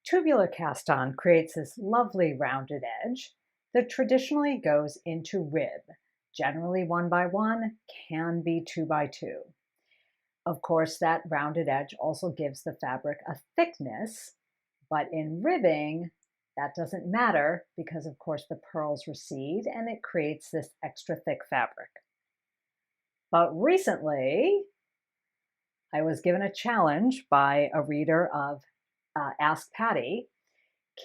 Tubular cast on creates this lovely rounded edge that traditionally goes into rib, generally 1 by 1, can be 2 by 2. Of course, that rounded edge also gives the fabric a thickness, but in ribbing, that doesn't matter because, of course, the pearls recede and it creates this extra thick fabric. But recently, I was given a challenge by a reader of Ask Patty.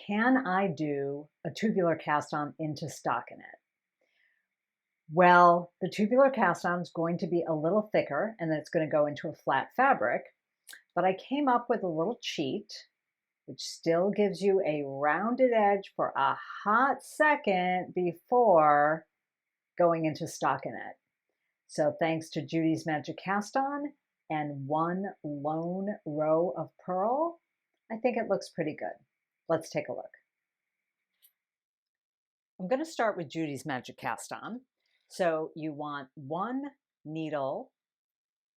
Can I do a tubular cast on into stockinette? Well, the tubular cast on is going to be a little thicker and then it's going to go into a flat fabric. But I came up with a little cheat, which still gives you a rounded edge for a hot second before going into stockinette. So thanks to Judys Magic Cast On and one lone row of pearl, I think it looks pretty good. Let's take a look. I'm going to start with Judys Magic Cast On. So you want one needle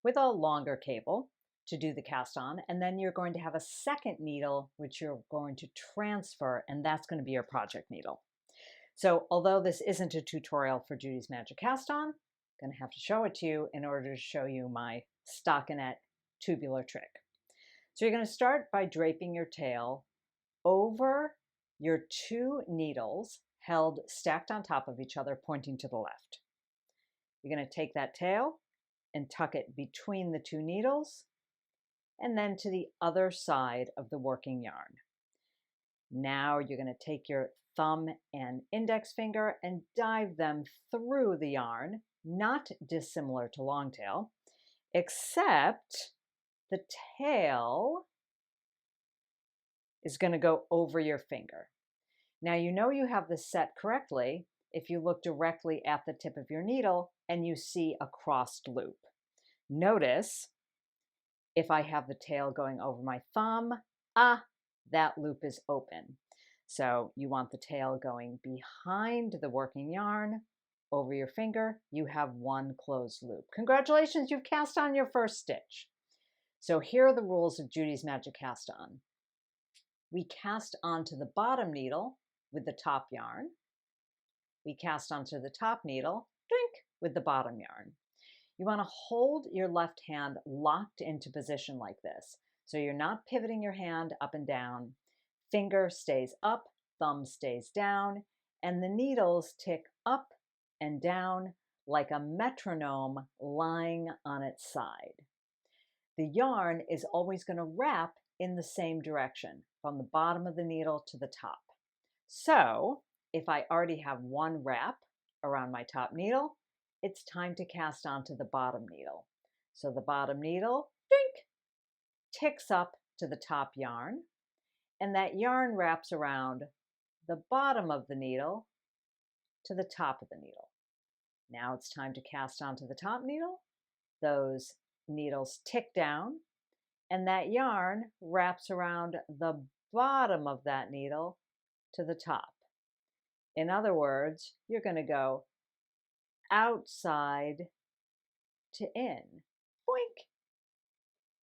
with a longer cable to do the cast on, and then you're going to have a second needle which you're going to transfer, and that's going to be your project needle. So although this isn't a tutorial for Judys Magic Cast On, I'm going to have to show it to you in order to show you my stockinette tubular trick. So you're going to start by draping your tail over your two needles held stacked on top of each other, pointing to the left. You're going to take that tail and tuck it between the two needles and then to the other side of the working yarn. Now you're going to take your thumb and index finger and dive them through the yarn, not dissimilar to long tail, except the tail is going to go over your finger. Now you know you have this set correctly if you look directly at the tip of your needle and you see a crossed loop. Notice if I have the tail going over my thumb, that loop is open. So you want the tail going behind the working yarn, over your finger, you have one closed loop. Congratulations, you've cast on your first stitch. So here are the rules of Judys Magic Cast On. We cast onto the bottom needle with the top yarn. We cast onto the top needle, drink, with the bottom yarn. You want to hold your left hand locked into position like this. So you're not pivoting your hand up and down. Finger stays up, thumb stays down, and the needles tick up and down like a metronome lying on its side. The yarn is always going to wrap in the same direction, from the bottom of the needle to the top. So if I already have one wrap around my top needle, it's time to cast onto the bottom needle. So the bottom needle, dink, ticks up to the top yarn, and that yarn wraps around the bottom of the needle to the top of the needle. Now it's time to cast onto the top needle. Those needles tick down, and that yarn wraps around the bottom of that needle to the top. In other words, you're going to go outside to in, boink,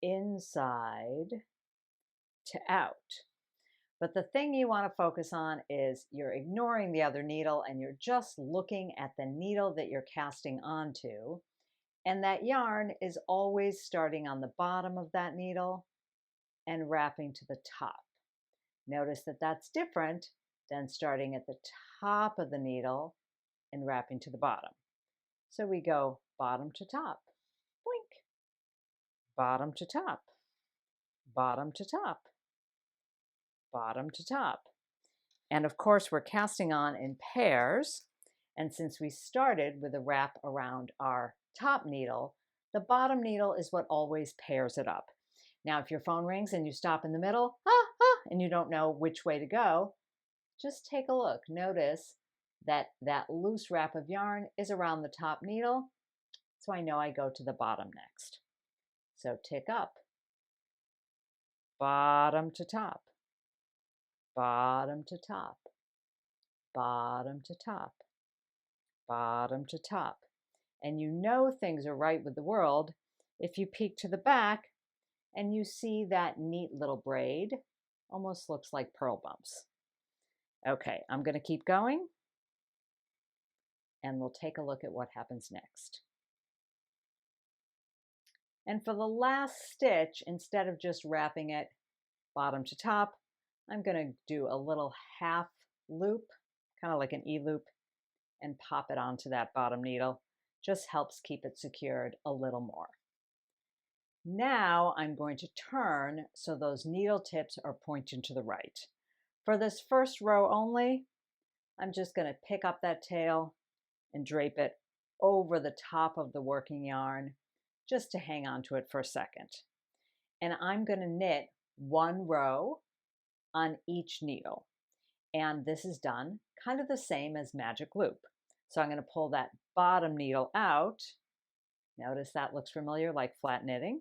inside to out. But the thing you want to focus on is you're ignoring the other needle and you're just looking at the needle that you're casting onto. And that yarn is always starting on the bottom of that needle and wrapping to the top. Notice that that's different than starting at the top of the needle and wrapping to the bottom. So we go bottom to top, blink, bottom to top, bottom to top, bottom to top. And of course, we're casting on in pairs. And since we started with a wrap around our top needle, the bottom needle is what always pairs it up. Now, if your phone rings and you stop in the middle, and you don't know which way to go, just take a look. Notice that that loose wrap of yarn is around the top needle, so I know I go to the bottom next. So tick up, bottom to top, bottom to top, bottom to top, bottom to top. And you know things are right with the world if you peek to the back and you see that neat little braid Almost looks like pearl bumps. Okay, I'm going to keep going and we'll take a look at what happens next. And for the last stitch, instead of just wrapping it bottom to top, I'm going to do a little half loop, kind of like an E-loop, and pop it onto that bottom needle. Just helps keep it secured a little more. Now I'm going to turn so those needle tips are pointing to the right. For this first row only, I'm just going to pick up that tail and drape it over the top of the working yarn just to hang on to it for a second. And I'm going to knit one row on each needle. And this is done kind of the same as magic loop. So I'm going to pull that bottom needle out. Notice that looks familiar, like flat knitting.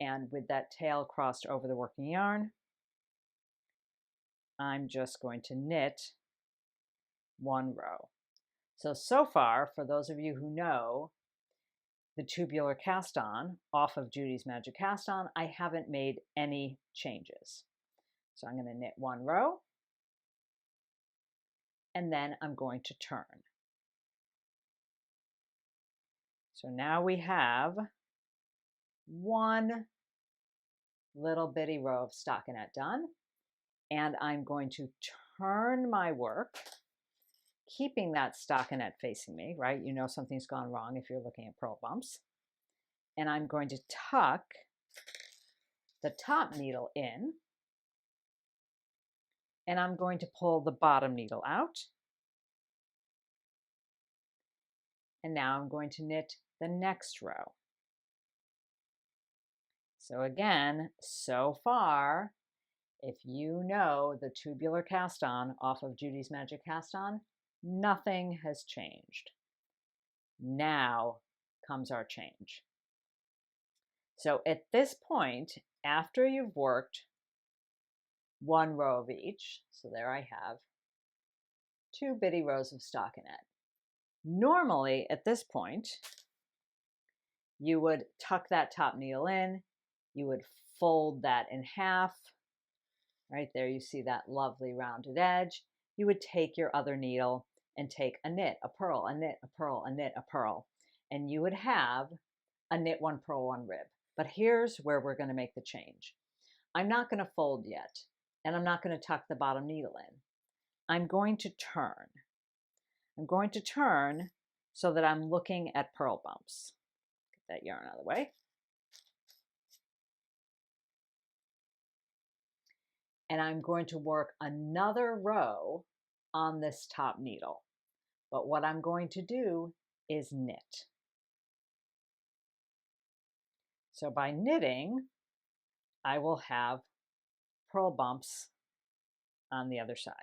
And with that tail crossed over the working yarn, I'm just going to knit one row. So far, for those of you who know the tubular cast on off of Judys Magic Cast On, I haven't made any changes. So I'm going to knit one row, and then I'm going to turn. So now we have one little bitty row of stockinette done, and I'm going to turn my work, keeping that stockinette facing me, right? You know something's gone wrong if you're looking at pearl bumps. And I'm going to tuck the top needle in, and I'm going to pull the bottom needle out. And now I'm going to knit the next row. So again, so far, if you know the tubular cast on off of Judys Magic Cast On, nothing has changed. Now comes our change. So at this point, after you've worked one row of each, so there I have two bitty rows of stockinette. Normally at this point, you would tuck that top needle in, you would fold that in half. Right there you see that lovely rounded edge. You would take your other needle and take a knit, a purl, a knit, a purl, a knit, a purl, and you would have a knit, one purl, one rib. But here's where we're going to make the change. I'm not going to fold yet, and I'm not going to tuck the bottom needle in. I'm going to turn. I'm going to turn so that I'm looking at pearl bumps. Get that yarn out of the way. And I'm going to work another row on this top needle. But what I'm going to do is knit. So by knitting, I will have pearl bumps on the other side.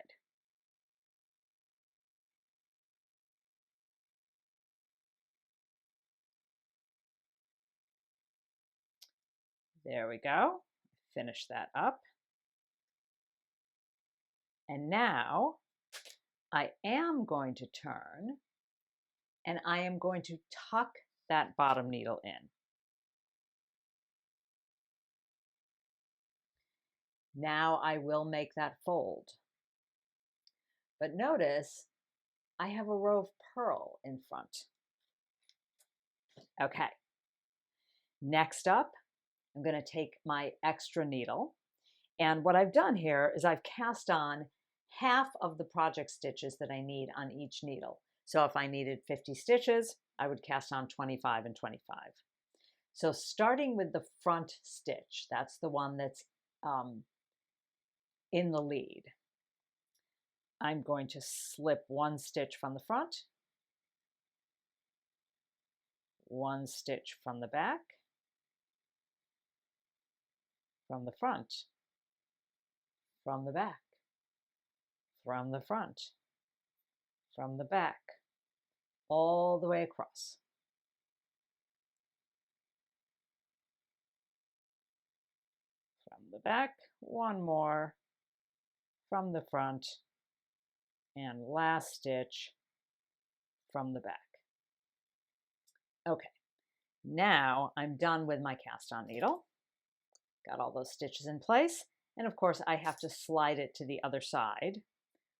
There we go. Finish that up. And now I am going to turn and I am going to tuck that bottom needle in. Now I will make that fold. But notice I have a row of purl in front. Okay. Next up, I'm going to take my extra needle. And what I've done here is I've cast on half of the project stitches that I need on each needle. So if I needed 50 stitches, I would cast on 25 and 25. So starting with the front stitch, that's the one that's in the lead. I'm going to slip one stitch from the front, one stitch from the back, from the front, from the back, from the front, from the back, all the way across. From the back, one more, from the front, and last stitch from the back. Okay, now I'm done with my cast on needle. Got all those stitches in place, And of course, I have to slide it to the other side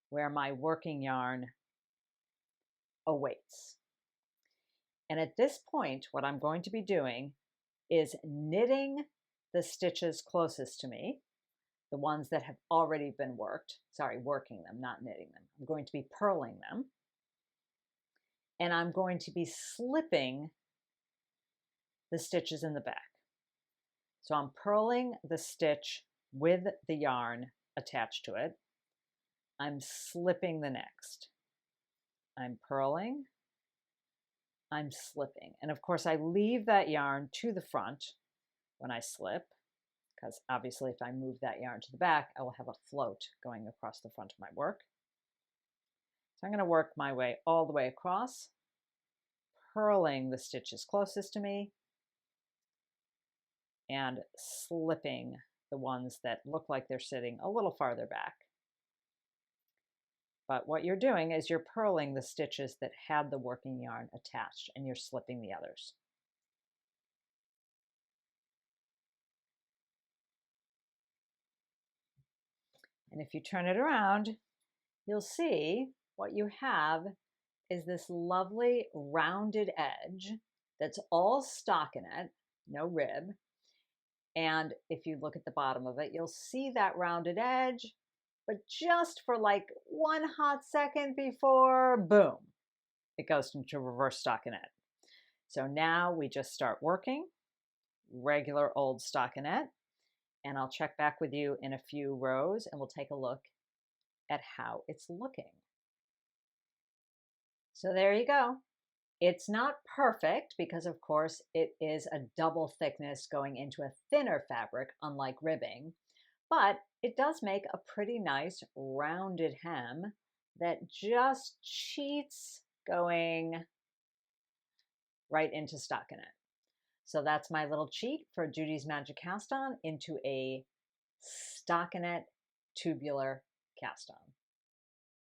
where my working yarn awaits. And at this point, what I'm going to be doing is knitting the stitches closest to me, the ones that have already been working them, not knitting them. I'm going to be purling them. And I'm going to be slipping the stitches in the back. So I'm purling the stitch with the yarn attached to it. I'm slipping the next. I'm purling. I'm slipping. And of course, I leave that yarn to the front when I slip, because obviously if I move that yarn to the back, I will have a float going across the front of my work. So I'm going to work my way all the way across, purling the stitches closest to me and slipping the ones that look like they're sitting a little farther back. But what you're doing is you're purling the stitches that had the working yarn attached, and you're slipping the others. And if you turn it around, you'll see what you have is this lovely rounded edge that's all stockinette, no rib. And if you look at the bottom of it, you'll see that rounded edge, but just for like one hot second before, boom, it goes into reverse stockinette. So now we just start working regular old stockinette, and I'll check back with you in a few rows and we'll take a look at how it's looking. So there you go. It's not perfect because of course it is a double thickness going into a thinner fabric, unlike ribbing, but it does make a pretty nice rounded hem that just cheats going right into stockinette. So that's my little cheat for Judys Magic Cast On into a stockinette tubular cast on.